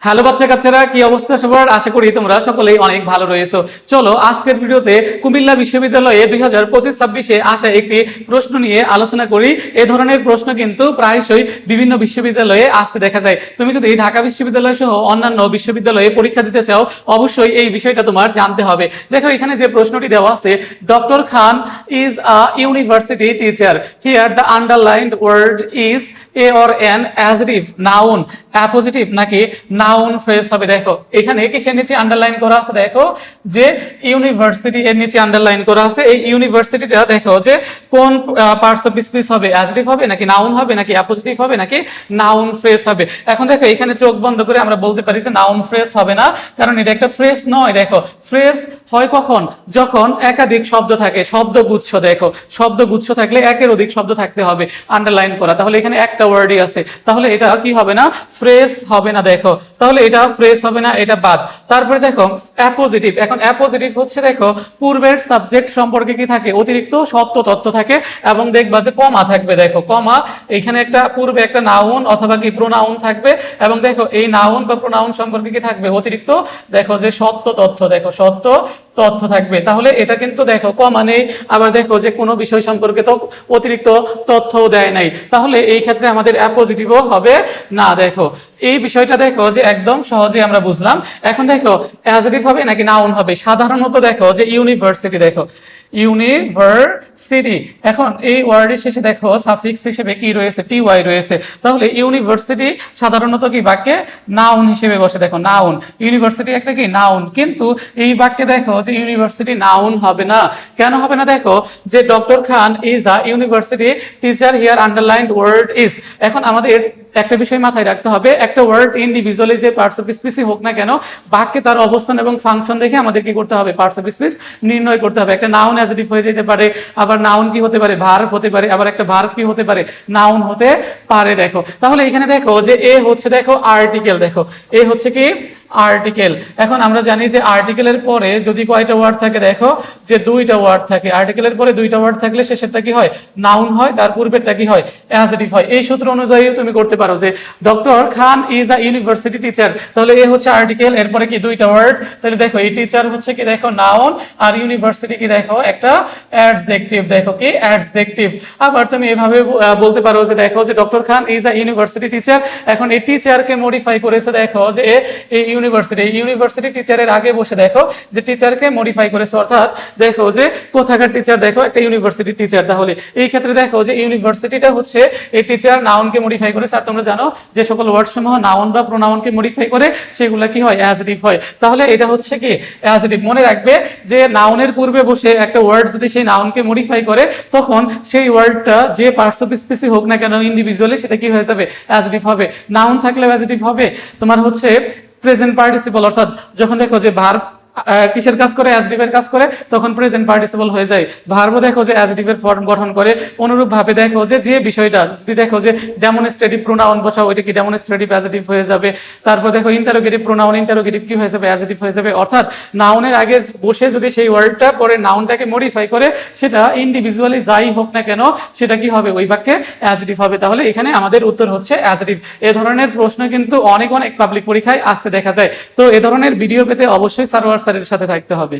Hello বাচ্চা কাচ্চারা, কি অবস্থা সবার? আশা করি তোমরা সকলেই অনেক ভালো রয়েছো। চলো আজকের ভিডিওতে কুমিল্লা বিশ্ববিদ্যালয়ে 2025-26-এ আসা একটি প্রশ্ন নিয়ে আলোচনা করি। এই ধরনের প্রশ্ন কিন্তু প্রায়শই বিভিন্ন বিশ্ববিদ্যালয়ে আসতে দেখা যায়। তুমি যদি ঢাকা বিশ্ববিদ্যালয় সহ অন্যান্য বিশ্ববিদ্যালয়ে পরীক্ষা দিতে চাও, অবশ্যই এই বিষয়টা তোমার জানতে হবে। দেখো এখানে যে প্রশ্নটি দেওয়া আছে, doctor Khan is a university teacher, here the underlined word is a or an adjective, noun, appositive নাকি নাউন ফ্রেজ হবে। দেখো এখানে কিসের নিচে আন্ডারলাইন করা আছে, দেখো যে ইউনিভার্সিটি এর নিচে আন্ডারলাইন করা আছে। এই ইউনিভার্সিটিটা দেখো যে কোন পার্টস অফ স্পিচ হবে, অ্যাজেটিভ হবে নাকি নাউন হবে নাকি অ্যাপোজিটিভ হবে নাকি নাউন ফ্রেজ হবে। এখন দেখো এখানে চোখ বন্ধ করে আমরা বলতে পারি যে নাউন ফ্রেজ হবে না, কারণ এটা একটা ফ্রেজ নয়। দেখো ফ্রেজ হয় কখন, যখন একাধিক শব্দ থাকে, শব্দগুচ্ছ। দেখো শব্দগুচ্ছ থাকলে একের অধিক শব্দ থাকতে হবে আন্ডারলাইন করা। তাহলে এখানে একটা ওয়ার্ডই আছে, তাহলে এটা কি হবে না, ফ্রেজ হবে না। দেখো তাহলে এটা ফ্রেজ হবে না, এটা বাদ। তারপরে দেখো অ্যাপোজিটিভ। এখন অ্যাপোজিটিভ হচ্ছে দেখো পূর্বের সাবজেক্ট সম্পর্কে কি থাকে, অতিরিক্ত সত্য তথ্য থাকে এবং দেখবা যে কমা থাকবে। দেখো কমা, এখানে একটা পূর্বে একটা নাউন অথবা কি প্রোনাউন থাকবে এবং দেখো এই নাউন বা প্রোনাউন সম্পর্কে কি থাকবে, অতিরিক্ত দেখো যে সত্য তথ্য, দেখো সত্য তথ্য থাকবে। তাহলে এটা কিন্তু দেখো কমা নেই, আবার দেখো যে কোনো বিষয় সম্পর্কে তো অতিরিক্ত তথ্যও দেয় নাই, তাহলে এই ক্ষেত্রে আমাদের অ্যাপোজিটিভও হবে না। দেখো এই বিষয়টা দেখো যে একদম সহজে আমরা বুঝলাম। এখন দেখো অ্যাজেটিভ হবে নাকি নাউন হবে। সাধারণত দেখো যে ইউনিভার্সিটি, দেখো ইউনিভার্সিটি, এখন এই ওয়ার্ডের শেষে দেখো সাফিক্স হিসেবে কি রয়েছে, টি ওয়াই রয়েছে। তাহলে ইউনিভার্সিটি সাধারণত কি বাক্যে নাউন হিসেবে বসে। দেখো নাউন, ইউনিভার্সিটি একটা কি নাউন, কিন্তু এই বাক্যে দেখো যে ইউনিভার্সিটি নাউন হবে না। কেন হবে না, দেখো যে doctor Khan is a university teacher, here underlined word is. এখন আমাদের একটা বিষয় মাথায় রাখতে হবে, একটা ওয়ার্ড ইন্ডিভিজুয়ালি যে পার্টস অফ স্পিচই হোক না কেন, বাক্যে তার অবস্থান এবং ফাংশন দেখে আমাদের কি করতে হবে, পার্টস অফ স্পিচ নির্ণয় করতে হবে। একটা নাউন অ্যাজেটিভ হয়ে যেতে পারে, আবার নাউন কি হতে পারে, ভার্ব হতে পারে, আবার একটা ভার্ব কি হতে পারে, নাউন হতে পারে। দেখো তাহলে এখানে দেখো যে এ হচ্ছে দেখো আর্টিকেল, দেখো এ হচ্ছে কি আর্টিকেল। এখন আমরা জানি যে আর্টিকেলের পরে যদি কয়টা ওয়ার্ড থাকে, দেখো যে দুইটা ওয়ার্ড থাকে। আর্টিকেলের পরে দুইটা ওয়ার্ড থাকলে শেষেরটা কি হয়, নাউন হয়, তার পূর্বেরটা কি হয়, অ্যাজেটিভ হয়। এই সূত্র অনুযায়ী তুমি করতে পারো যে doctor Khan is a university teacher, তাহলে এ হচ্ছে আর্টিকেল, এরপরে কি দুইটা ওয়ার্ড, তাহলে দেখো এই টিচার হচ্ছে কি দেখো নাউন, আর ইউনিভার্সিটি কি দেখো একটা অ্যাডজেক্টিভ। দেখো কি অ্যাডজেক্টিভ। আবার তুমি এভাবে বলতে পারো যে দেখো যে doctor Khan is a university teacher, এখন এই টিচারকে মডিফাই করেছে। দেখো যে এই ইউনিভার্সিটি টিচারের আগে বসে দেখো যে টিচারকে মডিফাই করেছে, অর্থাৎ দেখো যে কোথাকার টিচার, দেখো একটা ইউনিভার্সিটি টিচার। তাহলে এই ক্ষেত্রে দেখো যে ইউনিভার্সিটিটা হচ্ছে এই টিচার নাউনকে মডিফাই করেছে। আর তোমরা জানো যে সকল ওয়ার্ড সমূহ নাউন বা প্রোনাউনকে মডিফাই করে সেগুলা কি হয়, অ্যাজেটিভ হয়। তাহলে এটা হচ্ছে কি অ্যাজেটিভ। মনে রাখবে যে নাউনের পূর্বে বসে একটা ওয়ার্ড যদি সেই নাউনকে মডিফাই করে, তখন সেই ওয়ার্ডটা যে পার্টস অফ স্পিচই হোক না কেন ইন্ডিভিজুয়ালি, সেটা কি হয়ে যাবে, অ্যাজেটিভ হবে। নাউন থাকলেও অ্যাজেটিভ হবে। তোমার হচ্ছে প্রেজেন্ট পার্টিসিপল, অর্থাৎ যখন দেখো যে ভার্ব কিসের কাজ করে, অ্যাজেটিভের কাজ করে, তখন প্রেজেন্ট পার্টিসিপল হয়ে যায়। ভার্বও দেখো যে অ্যাজেটিভের ফর্ম গঠন করে। অনুরূপ ভাবে দেখো যে যে বিষয়টা যদি দেখো যে ডেমনস্ট্রেটিভ প্রোনাউন বসাও, ওইটা কি ডেমনস্ট্রেটিভ অ্যাজেটিভ হয়ে যাবে। তারপর দেখো ইন্টারোগেটিভ প্রোনাউন, ইন্টারোগেটিভ কি হয়ে যাবে, অ্যাজেটিভ হয়ে যাবে। অর্থাৎ নাউনের আগে বসে যদি সেই ওয়ার্ডটা পরে নাউনটাকে মডিফাই করে, সেটা ইন্ডিভিজুয়ালি যাই হোক না কেন, সেটা কি হবে, ওই বাক্যে অ্যাজেটিভ হবে। তাহলে এখানে আমাদের উত্তর হচ্ছে অ্যাজেটিভ। এ ধরনের প্রশ্ন কিন্তু অনেক পাবলিক পরীক্ষায় আসতে দেখা যায়। তো এ ধরনের ভিডিও পেতে অবশ্যই সার্ভার স্যারের সাথে থাকতে হবে।